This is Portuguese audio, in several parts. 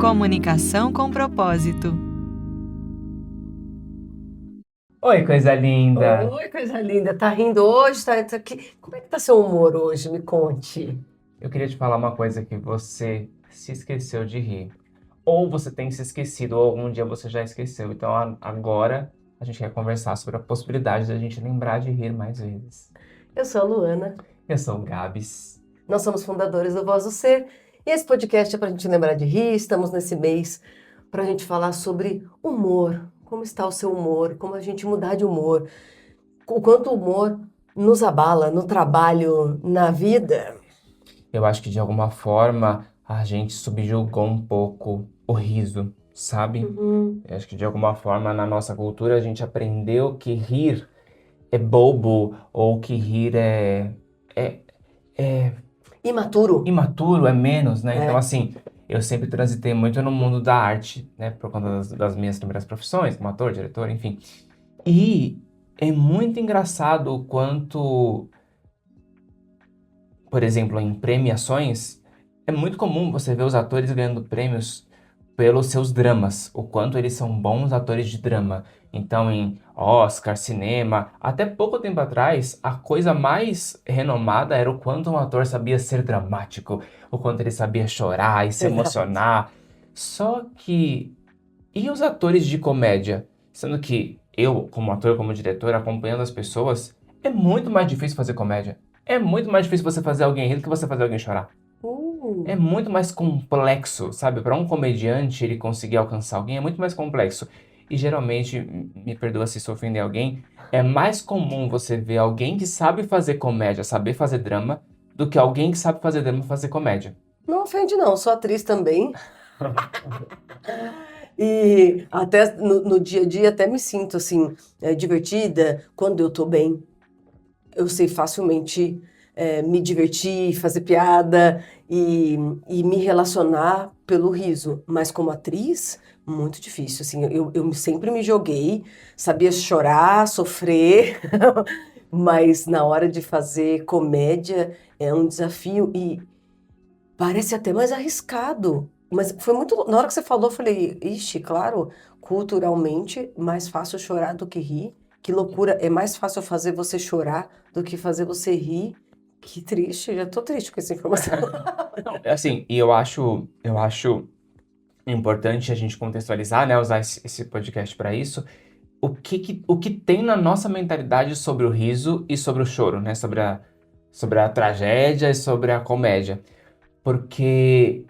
Comunicação com propósito. Oi, coisa linda! Oi, coisa linda. Tá rindo hoje? Como é que tá seu humor hoje? Me conte. Eu queria te falar uma coisa que você se esqueceu de rir. Ou você tem se esquecido, ou algum dia você já esqueceu. Então agora a gente quer conversar sobre a possibilidade da gente lembrar de rir mais vezes. Eu sou a Luana. Eu sou o Gabs. Nós somos fundadores do Voz do Ser. E esse podcast é pra gente lembrar de rir. Estamos nesse mês pra gente falar sobre humor. Como está o seu humor? Como a gente mudar de humor? O quanto o humor nos abala no trabalho, na vida. Eu acho que de alguma forma a gente subjugou um pouco o riso, sabe? Eu acho que de alguma forma na nossa cultura a gente aprendeu que rir é bobo ou que rir é Imaturo. imaturo, é menos, né? É. Então, assim, eu sempre transitei muito no mundo da arte, né? Por conta das minhas primeiras profissões, como ator, diretor, enfim. E é muito engraçado o quanto, por exemplo, em premiações, é muito comum você ver os atores ganhando prêmios pelos seus dramas, o quanto eles são bons atores de drama. Então, em Oscar, cinema, até pouco tempo atrás, a coisa mais renomada era o quanto um ator sabia ser dramático, o quanto ele sabia chorar e se Exato. emocionar. Só que, e os atores de comédia? Sendo que eu, como ator, como diretor, acompanhando as pessoas, é muito mais difícil fazer comédia. É muito mais difícil você fazer alguém rir do que você fazer alguém chorar. É muito mais complexo, sabe? Para um comediante ele conseguir alcançar alguém é muito mais complexo. E geralmente, me perdoa se isso ofender alguém, é mais comum você ver alguém que sabe fazer comédia, saber fazer drama, do que alguém que sabe fazer drama fazer comédia. Não ofende, não. Sou atriz também. E até no dia a dia até me sinto assim, divertida quando eu tô bem. Eu sei facilmente me divertir, fazer piada e me relacionar pelo riso. Mas como atriz, muito difícil. Assim, eu sempre me joguei, sabia chorar, sofrer, mas na hora de fazer comédia é um desafio e parece até mais arriscado. Mas foi muito. Na hora que você falou, eu falei, ixi, claro, culturalmente, mais fácil chorar do que rir. Que loucura, é mais fácil fazer você chorar do que fazer você rir. Que triste, já tô triste com essa informação. Não, assim, e eu acho importante a gente contextualizar, né, usar esse podcast para isso. O que tem na nossa mentalidade sobre o riso e sobre o choro, né? Sobre a tragédia e sobre a comédia. Porque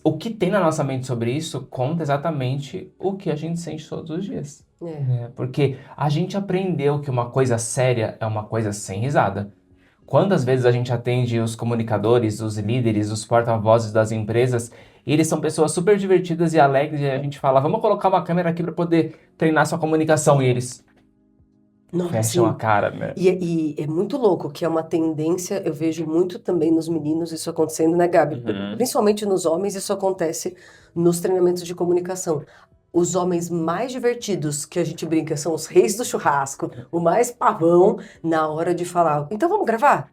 o que tem na nossa mente sobre isso conta exatamente o que a gente sente todos os dias. É. Né? Porque a gente aprendeu que uma coisa séria é uma coisa sem risada. Quantas vezes a gente atende os comunicadores, os líderes, os porta-vozes das empresas, e eles são pessoas super divertidas e alegres, e a gente fala, vamos colocar uma câmera aqui para poder treinar sua comunicação, e eles Não, fecham a assim, cara, né? e é muito louco que é uma tendência, eu vejo muito também nos meninos isso acontecendo, né, Gabi? Uhum. Principalmente nos homens, isso acontece nos treinamentos de comunicação. Os homens mais divertidos, que a gente brinca, são os reis do churrasco, o mais pavão na hora de falar. Então vamos gravar?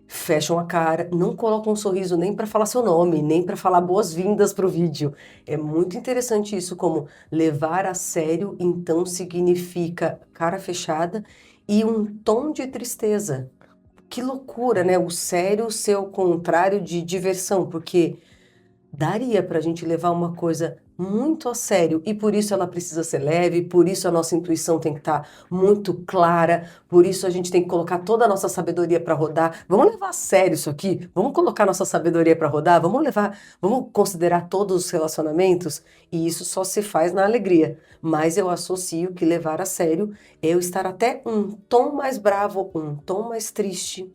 Fecham a cara, não colocam um sorriso nem para falar seu nome, nem para falar boas-vindas pro vídeo. É muito interessante isso, como levar a sério, então significa cara fechada e um tom de tristeza. Que loucura, né? O sério ser o contrário de diversão, porque daria para a gente levar uma coisa muito a sério e por isso ela precisa ser leve, por isso a nossa intuição tem que estar muito clara, por isso a gente tem que colocar toda a nossa sabedoria para rodar. Vamos levar a sério isso aqui? Vamos colocar nossa sabedoria para rodar? Vamos considerar todos os relacionamentos? E isso só se faz na alegria. Mas eu associo que levar a sério é eu estar até um tom mais bravo, um tom mais triste.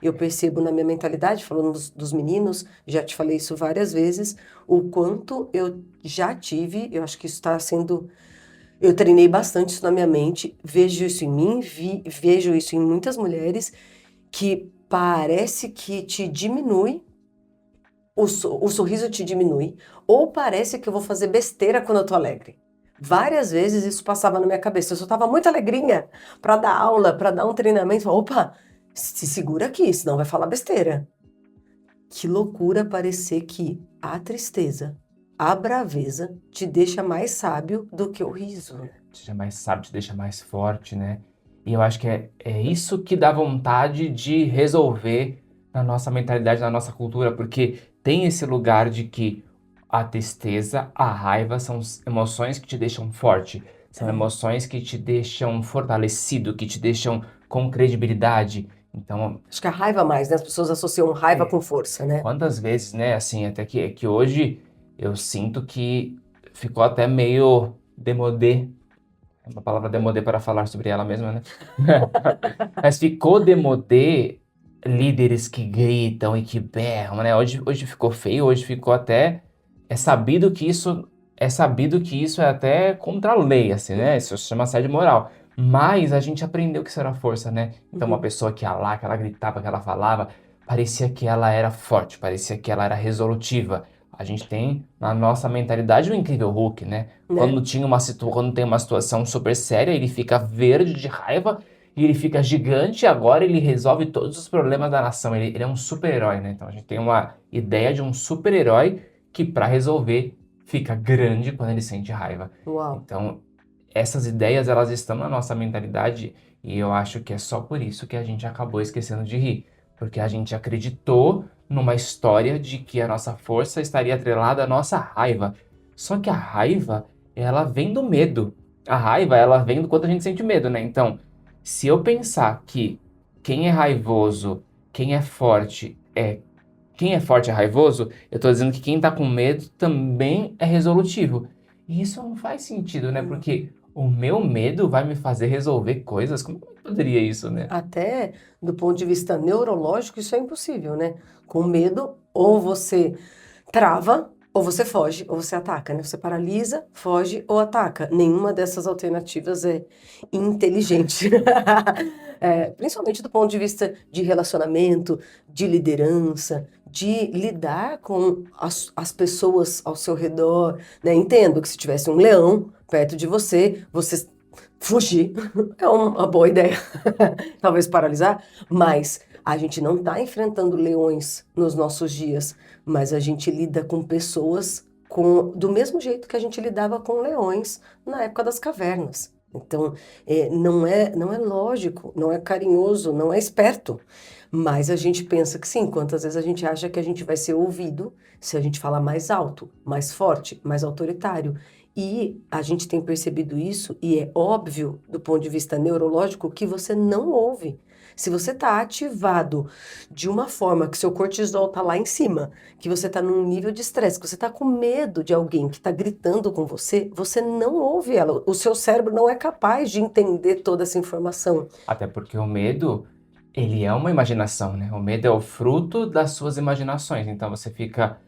Eu percebo na minha mentalidade, falando dos meninos, já te falei isso várias vezes, o quanto eu já tive, eu acho que isso está sendo. Eu treinei bastante isso na minha mente, vejo isso em mim, vejo isso em muitas mulheres, que parece que te diminui, o sorriso te diminui, ou parece que eu vou fazer besteira quando eu tô alegre. Várias vezes isso passava na minha cabeça. Eu só estava muito alegrinha para dar aula, para dar um treinamento. Opa, se segura aqui, senão vai falar besteira. Que loucura parecer que a tristeza a braveza te deixa mais sábio do que o riso. Te deixa mais sábio, te deixa mais forte, né? E eu acho que é isso que dá vontade de resolver na nossa mentalidade, na nossa cultura, porque tem esse lugar de que a tristeza, a raiva são emoções que te deixam forte, são emoções que te deixam fortalecido, que te deixam com credibilidade. Então, Acho que a raiva mais, né? As pessoas associam raiva com força, né? quantas vezes, né, assim, até que hoje eu sinto que ficou até meio démodé, é uma palavra démodé para falar sobre ela mesma, né? Mas ficou démodé líderes que gritam e que berram, né? Hoje ficou feio, hoje ficou até é sabido que isso é até contra a lei, assim, né? Isso se chama assédio moral. Mas a gente aprendeu que isso era força, né? Então uma pessoa que ia lá, que ela gritava, que ela falava, parecia que ela era forte, parecia que ela era resolutiva. A gente tem na nossa mentalidade o incrível Hulk, né? Quando tem uma situação super séria, ele fica verde de raiva e ele fica gigante e agora ele resolve todos os problemas da nação. Ele é um super-herói, né? Então a gente tem uma ideia de um super-herói que para resolver fica grande quando ele sente raiva. Uau. Então essas ideias elas estão na nossa mentalidade e eu acho que é só por isso que a gente acabou esquecendo de rir. Porque a gente acreditou numa história de que a nossa força estaria atrelada à nossa raiva. Só que a raiva, ela vem do medo. A raiva, ela vem do quanto a gente sente medo, né? Então, se eu pensar que quem é raivoso, quem é forte é raivoso, eu tô dizendo que quem tá com medo também é resolutivo. E isso não faz sentido, né? Porque o meu medo vai me fazer resolver coisas. Como poderia isso, né? Até do ponto de vista neurológico, isso é impossível, né? Com medo, ou você trava, ou você foge, ou você ataca, né? Você paralisa, foge ou ataca. Nenhuma dessas alternativas é inteligente. Principalmente do ponto de vista de relacionamento, de liderança, de lidar com as pessoas ao seu redor, né? Entendo que se tivesse um leão perto de você, você fugir é uma boa ideia. Talvez paralisar, mas a gente não está enfrentando leões nos nossos dias, mas a gente lida com pessoas do mesmo jeito que a gente lidava com leões na época das cavernas. Então, não é lógico, não é carinhoso, não é esperto. Mas a gente pensa que sim, quantas vezes a gente acha que a gente vai ser ouvido se a gente falar mais alto, mais forte, mais autoritário. E a gente tem percebido isso, e é óbvio, do ponto de vista neurológico, que você não ouve. Se você está ativado de uma forma que seu cortisol está lá em cima, que você está num nível de estresse, que você está com medo de alguém que está gritando com você, você não ouve ela. O seu cérebro não é capaz de entender toda essa informação. Até porque o medo, ele é uma imaginação, né? O medo é o fruto das suas imaginações. Então você fica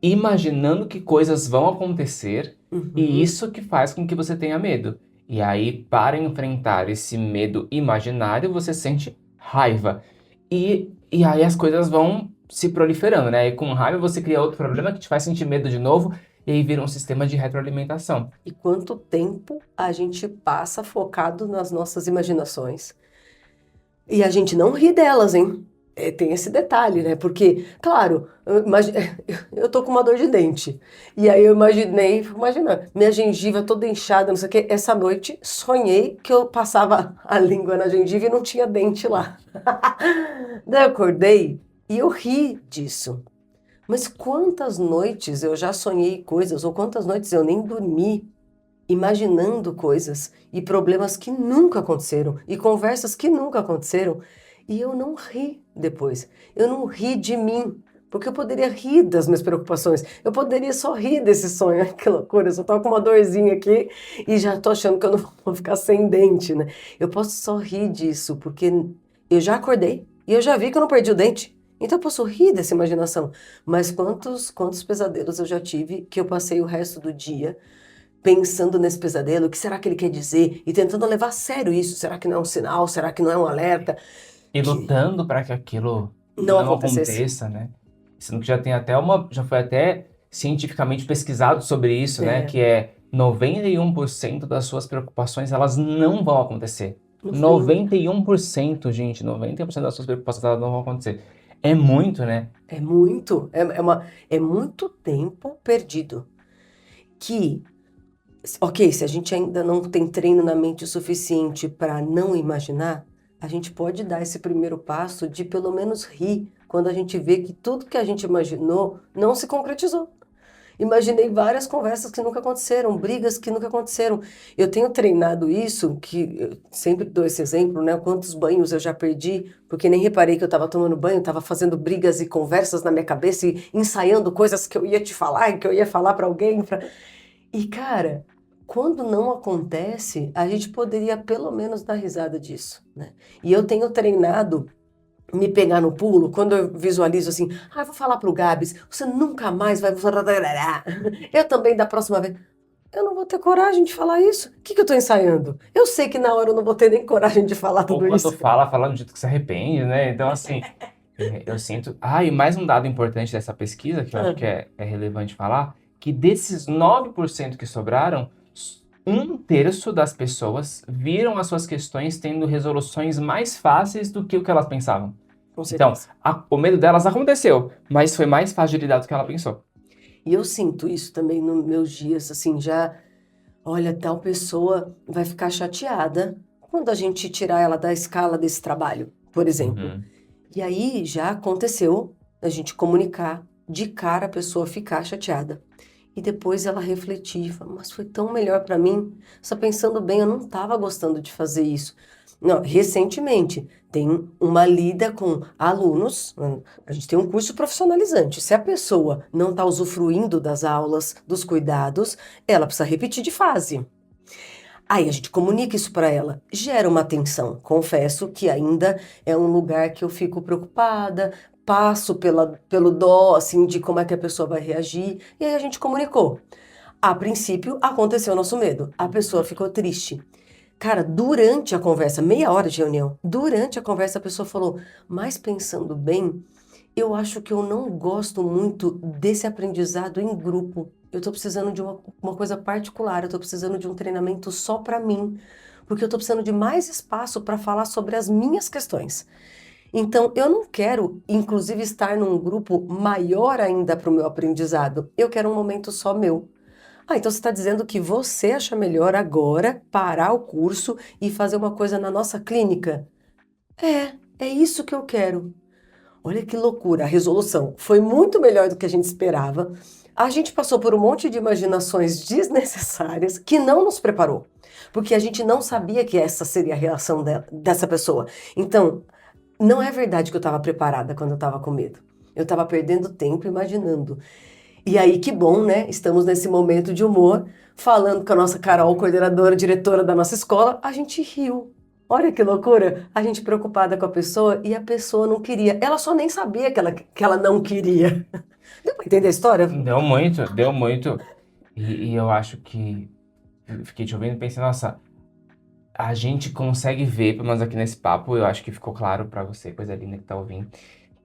imaginando que coisas vão acontecer e isso que faz com que você tenha medo. E aí, para enfrentar esse medo imaginário, você sente raiva. E aí as coisas vão se proliferando, né? E com raiva você cria outro problema que te faz sentir medo de novo e aí vira um sistema de retroalimentação. E quanto tempo a gente passa focado nas nossas imaginações. E a gente não ri delas, hein? Tem esse detalhe, né? Porque, claro, eu tô com uma dor de dente. E aí eu imagina, minha gengiva toda inchada, não sei o quê. Essa noite sonhei que eu passava a língua na gengiva e não tinha dente lá. Daí eu acordei e eu ri disso. Mas quantas noites eu já sonhei coisas, ou quantas noites eu nem dormi, imaginando coisas e problemas que nunca aconteceram, e conversas que nunca aconteceram, e eu não ri depois. Eu não ri de mim, porque eu poderia rir das minhas preocupações. Eu poderia só rir desse sonho. Ai, que loucura, eu só tô com uma dorzinha aqui e já tô achando que eu não vou ficar sem dente, né? Eu posso só rir disso, porque eu já acordei e eu já vi que eu não perdi o dente. Então eu posso rir dessa imaginação. Mas quantos pesadelos eu já tive que eu passei o resto do dia pensando nesse pesadelo, o que será que ele quer dizer? E tentando levar a sério isso. Será que não é um sinal? Será que não é um alerta? E lutando para que aquilo Não não acontecesse. aconteça, né? Sendo que já foi até cientificamente pesquisado sobre isso, né? Que é 91% das suas preocupações, elas não vão acontecer. 91%, gente, 91% das suas preocupações elas não vão acontecer. É muito, né? É muito, é muito tempo perdido. Que, ok, se a gente ainda não tem treino na mente o suficiente para não imaginar, a gente pode dar esse primeiro passo de pelo menos rir quando a gente vê que tudo que a gente imaginou não se concretizou. Imaginei várias conversas que nunca aconteceram, brigas que nunca aconteceram. Eu tenho treinado isso, que eu sempre dou esse exemplo, né? Quantos banhos eu já perdi, porque nem reparei que eu estava tomando banho, estava fazendo brigas e conversas na minha cabeça e ensaiando coisas que eu ia te falar e que eu ia falar para alguém. E, cara, quando não acontece, a gente poderia pelo menos dar risada disso, né? E eu tenho treinado me pegar no pulo, quando eu visualizo assim, vou falar pro Gabs, você nunca mais vai falar. Eu também da próxima vez. Eu não vou ter coragem de falar isso. O que que eu tô ensaiando? Eu sei que na hora eu não vou ter nem coragem de falar Ou tudo quando isso. fala do jeito que se arrepende, né? Então, assim, eu sinto... e mais um dado importante dessa pesquisa, que eu acho que é relevante falar, que desses 9% que sobraram, 1/3 das pessoas viram as suas questões tendo resoluções mais fáceis do que o que elas pensavam. Com Então, certeza. o medo delas aconteceu, mas foi mais fácil de lidar do que ela pensou. E eu sinto isso também nos meus dias, assim, olha, tal pessoa vai ficar chateada quando a gente tirar ela da escala desse trabalho, por exemplo. Uhum. E aí já aconteceu a gente comunicar, de cara a pessoa ficar chateada. E depois ela refletir, e falar, mas foi tão melhor para mim. Só pensando bem, eu não estava gostando de fazer isso. Não, recentemente, tem uma lida com alunos, a gente tem um curso profissionalizante. Se a pessoa não está usufruindo das aulas, dos cuidados, ela precisa repetir de fase. Aí a gente comunica isso para ela, gera uma tensão. Confesso que ainda é um lugar que eu fico preocupada, passo pelo dó, assim, de como é que a pessoa vai reagir, e aí a gente comunicou. A princípio, aconteceu o nosso medo. A pessoa ficou triste. Cara, durante a conversa, meia hora de reunião, durante a conversa a pessoa falou, mas pensando bem, eu acho que eu não gosto muito desse aprendizado em grupo. Eu tô precisando de uma coisa particular, eu tô precisando de um treinamento só para mim, porque eu tô precisando de mais espaço para falar sobre as minhas questões. Então, eu não quero, inclusive, estar num grupo maior ainda para o meu aprendizado. Eu quero um momento só meu. Então você está dizendo que você acha melhor agora parar o curso e fazer uma coisa na nossa clínica? É isso que eu quero. Olha que loucura, a resolução foi muito melhor do que a gente esperava. A gente passou por um monte de imaginações desnecessárias que não nos preparou, porque a gente não sabia que essa seria a reação dessa pessoa. Então, não é verdade que eu estava preparada quando eu estava com medo. Eu estava perdendo tempo imaginando. E aí, que bom, né? Estamos nesse momento de humor, falando com a nossa Carol, coordenadora, diretora da nossa escola, a gente riu. Olha que loucura! A gente preocupada com a pessoa e a pessoa não queria. Ela só nem sabia que ela não queria. Deu pra entender a história? Deu muito, deu muito. E eu acho que... Eu fiquei te ouvindo e pensei, nossa, a gente consegue ver, pelo menos aqui nesse papo, eu acho que ficou claro pra você, coisa linda que tá ouvindo,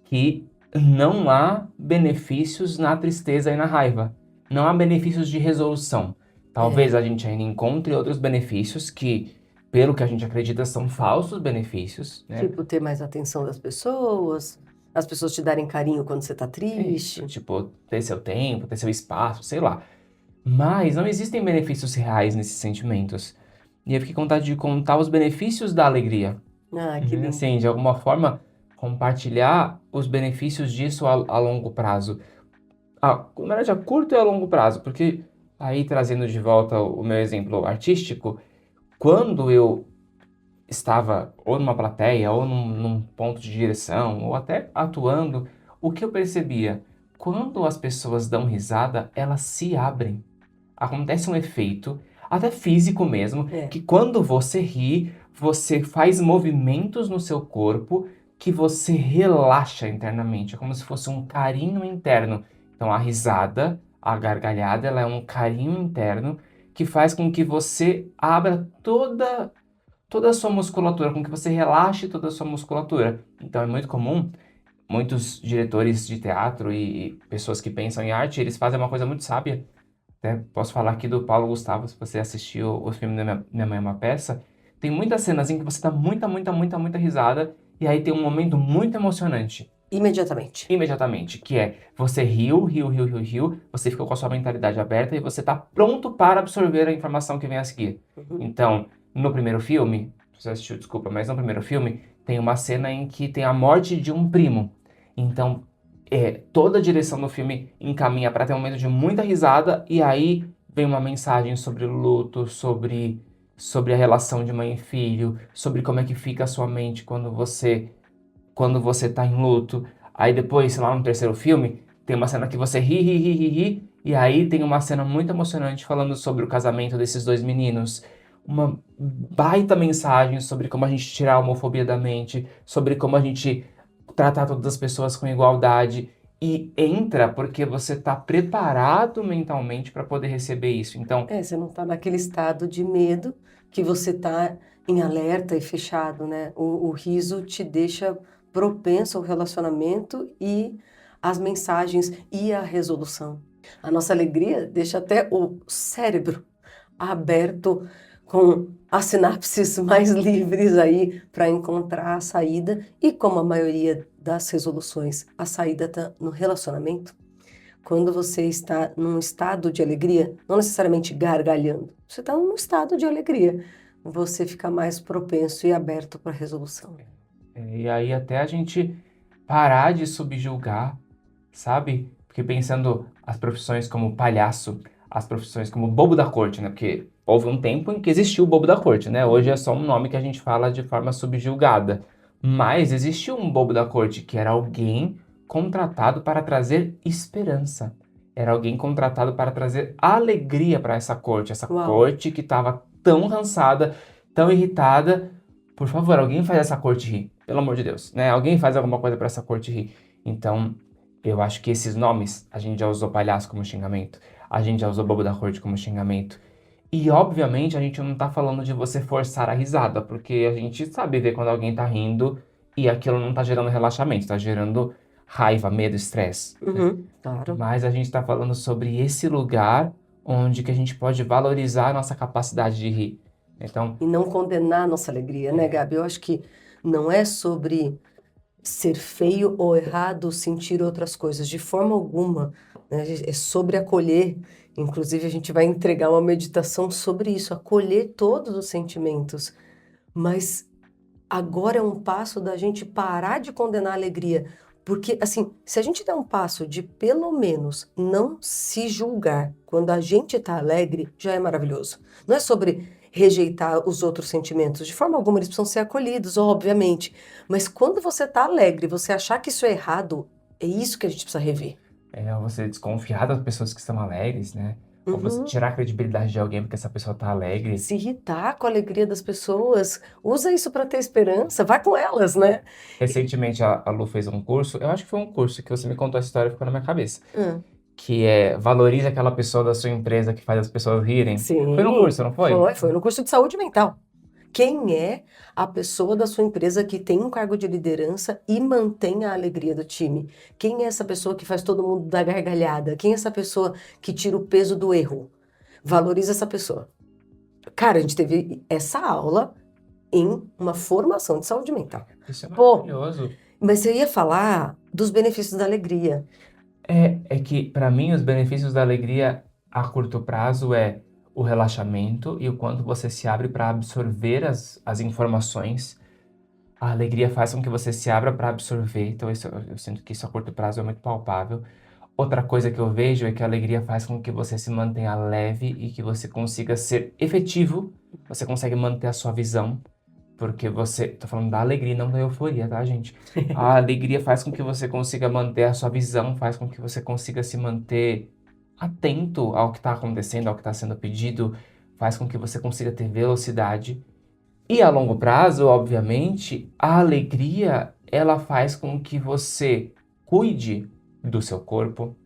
que não há benefícios na tristeza e na raiva. Não há benefícios de resolução. Talvez a gente ainda encontre outros benefícios que, pelo que a gente acredita, são falsos benefícios, né? Tipo, ter mais atenção das pessoas, as pessoas te darem carinho quando você tá triste. Tipo, ter seu tempo, ter seu espaço, sei lá. Mas não existem benefícios reais nesses sentimentos. E eu fiquei com vontade de contar os benefícios da alegria. Que lindo. Assim, de alguma forma, compartilhar os benefícios disso a longo prazo. Na verdade, a curto e a longo prazo, porque aí trazendo de volta o meu exemplo artístico, quando eu estava ou numa plateia, ou num ponto de direção, ou até atuando, o que eu percebia? Quando as pessoas dão risada, elas se abrem. Acontece um efeito, até físico mesmo, que quando você ri, você faz movimentos no seu corpo que você relaxa internamente. É como se fosse um carinho interno. Então a risada, a gargalhada, ela é um carinho interno que faz com que você abra toda a sua musculatura, com que você relaxe toda a sua musculatura. Então é muito comum, muitos diretores de teatro e pessoas que pensam em arte, eles fazem uma coisa muito sábia. Até posso falar aqui do Paulo Gustavo, se você assistiu o filme Minha Mãe é uma Peça, tem muitas cenas em que você dá muita risada, e aí tem um momento muito emocionante. Imediatamente. imediatamente, que é você riu, você ficou com a sua mentalidade aberta e você tá pronto para absorver a informação que vem a seguir. Uhum. Então, no primeiro filme, você assistiu, desculpa, mas no primeiro filme tem uma cena em que tem a morte de um primo. Então, toda a direção do filme encaminha para ter um momento de muita risada e aí vem uma mensagem sobre luto, sobre a relação de mãe e filho, sobre como é que fica a sua mente quando você tá em luto. Aí depois, sei lá, no terceiro filme, tem uma cena que você ri, e aí tem uma cena muito emocionante falando sobre o casamento desses dois meninos. Uma baita mensagem sobre como a gente tirar a homofobia da mente, sobre como a gente tratar todas as pessoas com igualdade. E entra porque você tá preparado mentalmente para poder receber isso. Então, Você não está naquele estado de medo que você está em alerta e fechado, né? O riso te deixa propenso ao relacionamento e às mensagens e à resolução. A nossa alegria deixa até o cérebro aberto com as sinapses mais livres aí para encontrar a saída e como a maioria das resoluções, a saída está no relacionamento. Quando você está num estado de alegria, não necessariamente gargalhando, você está num estado de alegria, você fica mais propenso e aberto para resolução. e aí até a gente parar de subjugar, sabe? Porque pensando as profissões como palhaço, as profissões como bobo da corte, né? Porque houve um tempo em que existiu o bobo da corte, né? Hoje é só um nome que a gente fala de forma subjugada. Mas existiu um bobo da corte, que era alguém contratado para trazer esperança. Era alguém contratado para trazer alegria para essa corte. Essa Uau. corte que estava tão cansada, tão irritada. Por favor, alguém faz essa corte rir. Pelo amor de Deus, né? Alguém faz alguma coisa para essa corte rir. Então, eu acho que esses nomes, a gente já usou palhaço como xingamento, a gente já usou bobo da corte como xingamento. E, obviamente, a gente não tá falando de você forçar a risada, porque a gente sabe ver quando alguém tá rindo e aquilo não tá gerando relaxamento, tá gerando raiva, medo, estresse. Claro. Mas a gente tá falando sobre esse lugar onde que a gente pode valorizar a nossa capacidade de rir. Então, E não condenar a nossa alegria, né, Gabi? Eu acho que não é sobre ser feio ou errado sentir outras coisas, de forma alguma, né? É sobre acolher. Inclusive, a gente vai entregar uma meditação sobre isso, acolher todos os sentimentos. Mas agora é um passo da gente parar de condenar a alegria. Porque, assim, se a gente der um passo de pelo menos não se julgar quando a gente está alegre, já é maravilhoso. Não é sobre rejeitar os outros sentimentos. De forma alguma, eles precisam ser acolhidos, obviamente. Mas quando você está alegre, você achar que isso é errado, é isso que a gente precisa rever. você desconfiar das pessoas que estão alegres, né? Ou você tirar a credibilidade de alguém porque essa pessoa tá alegre. Se irritar com a alegria das pessoas, usa isso para ter esperança, vai com elas, né? Recentemente a Lu fez um curso, eu acho que foi um curso que você me contou a história e ficou na minha cabeça. Hum. Que é valorize aquela pessoa da sua empresa que faz as pessoas rirem. Sim. Foi no curso, não foi? Foi no curso de saúde mental. Quem é a pessoa da sua empresa que tem um cargo de liderança e mantém a alegria do time? Quem é essa pessoa que faz todo mundo dar gargalhada? Quem é essa pessoa que tira o peso do erro? Valoriza essa pessoa. Cara, a gente teve essa aula em uma formação de saúde mental. Isso é Pô. maravilhoso. Mas você ia falar dos benefícios da alegria. É que, pra mim, os benefícios da alegria a curto prazo é o relaxamento e o quanto você se abre para absorver as informações. A alegria faz com que você se abra para absorver, então eu sinto que isso a curto prazo é muito palpável. Outra coisa que eu vejo é que a alegria faz com que você se mantenha leve e que você consiga ser efetivo, você consegue manter a sua visão, porque tô falando da alegria, não da euforia, tá, gente? A alegria faz com que você consiga manter a sua visão, faz com que você consiga se manter atento ao que está acontecendo, ao que está sendo pedido, faz com que você consiga ter velocidade. E a longo prazo, obviamente, a alegria, ela faz com que você cuide do seu corpo,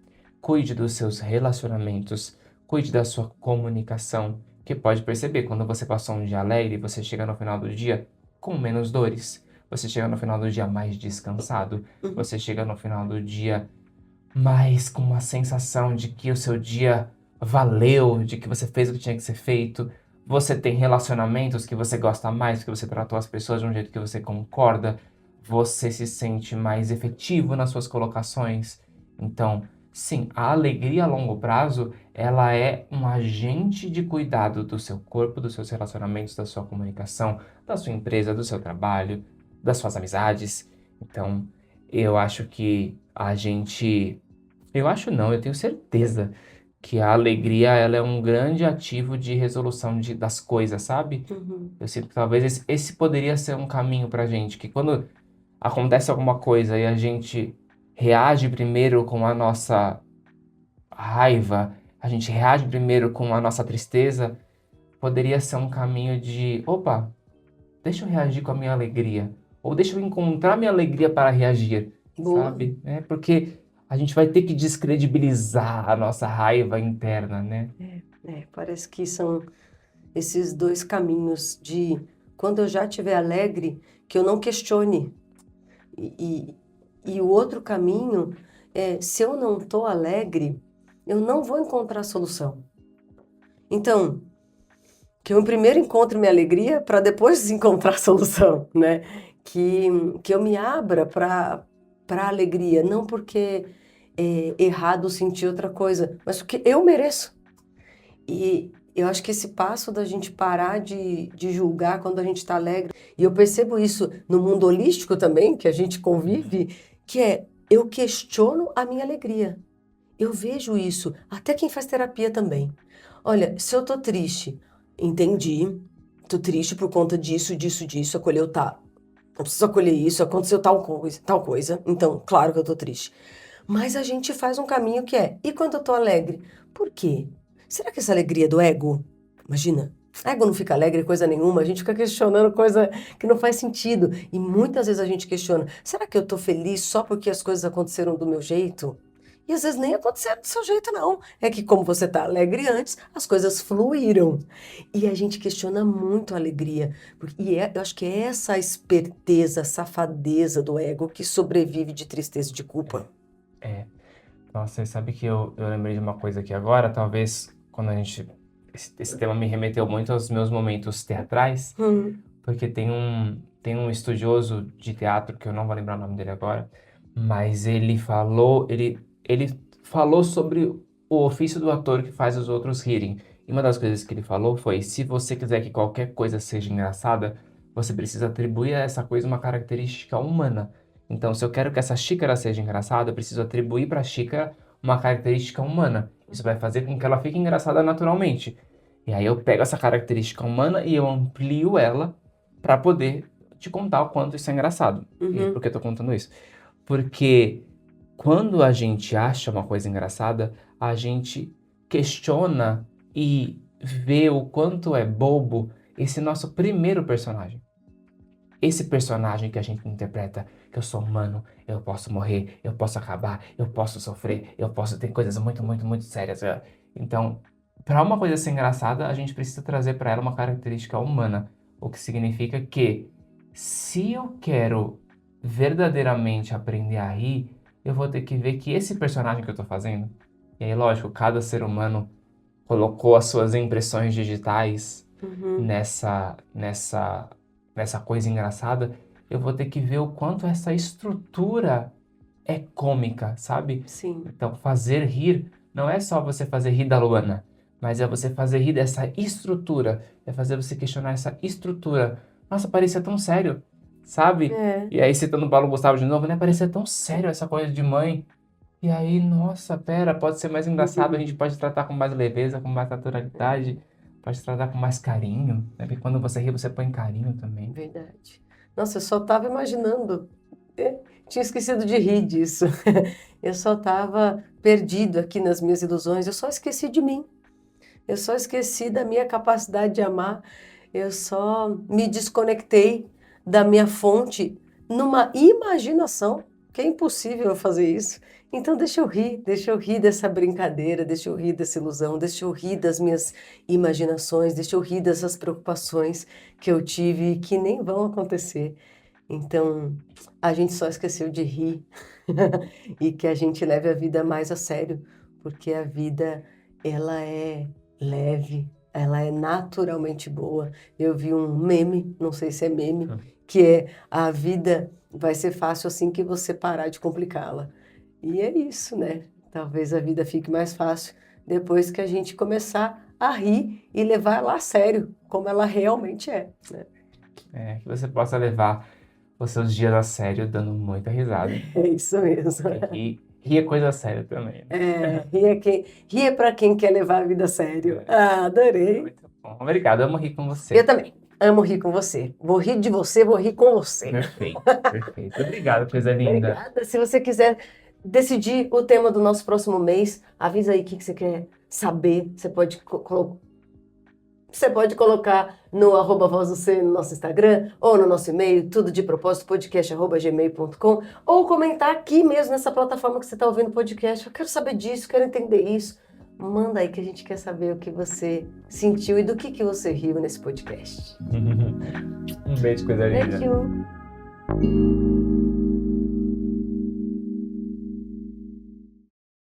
cuide dos seus relacionamentos, cuide da sua comunicação, que pode perceber, quando você passou um dia alegre, você chega no final do dia com menos dores, você chega no final do dia mais descansado, você chega no final do dia mais com uma sensação de que o seu dia valeu, de que você fez o que tinha que ser feito, você tem relacionamentos que você gosta mais, que você tratou as pessoas de um jeito que você concorda, você se sente mais efetivo nas suas colocações. Então, sim, a alegria a longo prazo, ela é um agente de cuidado do seu corpo, dos seus relacionamentos, da sua comunicação, da sua empresa, do seu trabalho, das suas amizades. Então, eu acho que a gente... Eu acho não, eu tenho certeza que a alegria, ela é um grande ativo de resolução das coisas, sabe? Uhum. Eu sinto que talvez esse poderia ser um caminho pra gente, que quando acontece alguma coisa e a gente reage primeiro com a nossa raiva, a gente reage primeiro com a nossa tristeza, poderia ser um caminho de, opa, deixa eu reagir com a minha alegria, ou deixa eu encontrar minha alegria para reagir, Boa. sabe? Porque a gente vai ter que descredibilizar a nossa raiva interna, né? Parece que são esses dois caminhos de quando eu já estiver alegre, que eu não questione. E o outro caminho é, se eu não estou alegre, eu não vou encontrar solução. Então, que eu primeiro encontre minha alegria para depois encontrar a solução, né? Que eu me abra para a alegria, não porque é errado sentir outra coisa, mas porque eu mereço. E eu acho que esse passo da gente parar de julgar quando a gente está alegre, e eu percebo isso no mundo holístico também, que a gente convive, que é eu questiono a minha alegria. Eu vejo isso, até quem faz terapia também. Olha, se eu tô triste, entendi, tô triste por conta disso, acolheu, tá. Eu preciso acolher isso, aconteceu tal coisa, então, claro que eu tô triste. Mas a gente faz um caminho que é, e quando eu tô alegre? Por quê? Será que essa alegria é do ego? Imagina, ego não fica alegre coisa nenhuma, a gente fica questionando coisa que não faz sentido. E muitas vezes a gente questiona, será que eu tô feliz só porque as coisas aconteceram do meu jeito? E às vezes nem aconteceram do seu jeito, não. É que como você tá alegre antes, as coisas fluíram. E a gente questiona muito a alegria. Eu acho que é essa esperteza, safadeza do ego que sobrevive de tristeza e de culpa. É. Nossa, você sabe que eu lembrei de uma coisa aqui agora, talvez quando a gente... Esse tema me remeteu muito aos meus momentos teatrais, Hum, porque tem um estudioso de teatro, que eu não vou lembrar o nome dele agora, mas ele falou sobre o ofício do ator que faz os outros rirem. E uma das coisas que ele falou foi, se você quiser que qualquer coisa seja engraçada, você precisa atribuir a essa coisa uma característica humana. Então, se eu quero que essa xícara seja engraçada, eu preciso atribuir para a xícara uma característica humana. Isso vai fazer com que ela fique engraçada naturalmente. E aí eu pego essa característica humana e eu amplio ela para poder te contar o quanto isso é engraçado. E por uhum, que eu tô contando isso? Porque quando a gente acha uma coisa engraçada, a gente questiona e vê o quanto é bobo esse nosso primeiro personagem. Esse personagem que a gente interpreta, que eu sou humano, eu posso morrer, eu posso acabar, eu posso sofrer, eu posso ter coisas muito, muito, muito sérias. Então, para uma coisa ser engraçada, a gente precisa trazer para ela uma característica humana, o que significa que se eu quero verdadeiramente aprender a rir, eu vou ter que ver que esse personagem que eu tô fazendo, e aí, lógico, cada ser humano colocou as suas impressões digitais uhum. nessa coisa engraçada, eu vou ter que ver o quanto essa estrutura é cômica, sabe? Sim. Então, fazer rir não é só você fazer rir da Luana, mas é você fazer rir dessa estrutura, é fazer você questionar essa estrutura. Nossa, parecia tão sério, sabe? É. E aí, citando o Paulo Gustavo de novo, né? Parecia tão sério essa coisa de mãe. E aí, nossa, pera, pode ser mais engraçado, a gente pode tratar com mais leveza, com mais naturalidade, pode tratar com mais carinho, né? Porque quando você ri, você põe carinho também. Verdade. Nossa, eu só estava imaginando. Tinha esquecido de rir disso. Eu só estava perdido aqui nas minhas ilusões. Eu só esqueci de mim. Eu só esqueci da minha capacidade de amar. Eu só me desconectei da minha fonte numa imaginação, que é impossível eu fazer isso. Então deixa eu rir dessa brincadeira, deixa eu rir dessa ilusão, deixa eu rir das minhas imaginações, deixa eu rir dessas preocupações que eu tive e que nem vão acontecer. Então, a gente só esqueceu de rir e que a gente leve a vida mais a sério, porque a vida ela é leve, ela é naturalmente boa. Eu vi um meme, não sei se é meme, que é a vida vai ser fácil assim que você parar de complicá-la. E é isso, né? Talvez a vida fique mais fácil depois que a gente começar a rir e levar ela a sério, como ela realmente é, né? Que você possa levar os seus dias a sério, dando muita risada. É isso mesmo. E rir é coisa séria também, né? Rir é para quem quer levar a vida a sério. Adorei. Muito bom. Obrigado, amo rir com você. Eu também amo rir com você. Vou rir de você, vou rir com você. Perfeito, perfeito. Obrigado, coisa linda. Obrigada. Se você quiser decidir o tema do nosso próximo mês, avisa aí o que você quer saber. Você pode colocar no @VozDoC no nosso Instagram ou no nosso e-mail, tudo de propósito, podcast@gmail.com, ou comentar aqui mesmo nessa plataforma que você está ouvindo o podcast. Eu quero saber disso, quero entender isso. Manda aí que a gente quer saber o que você sentiu e do que você riu nesse podcast. Um beijo, coisa linda. Thank you.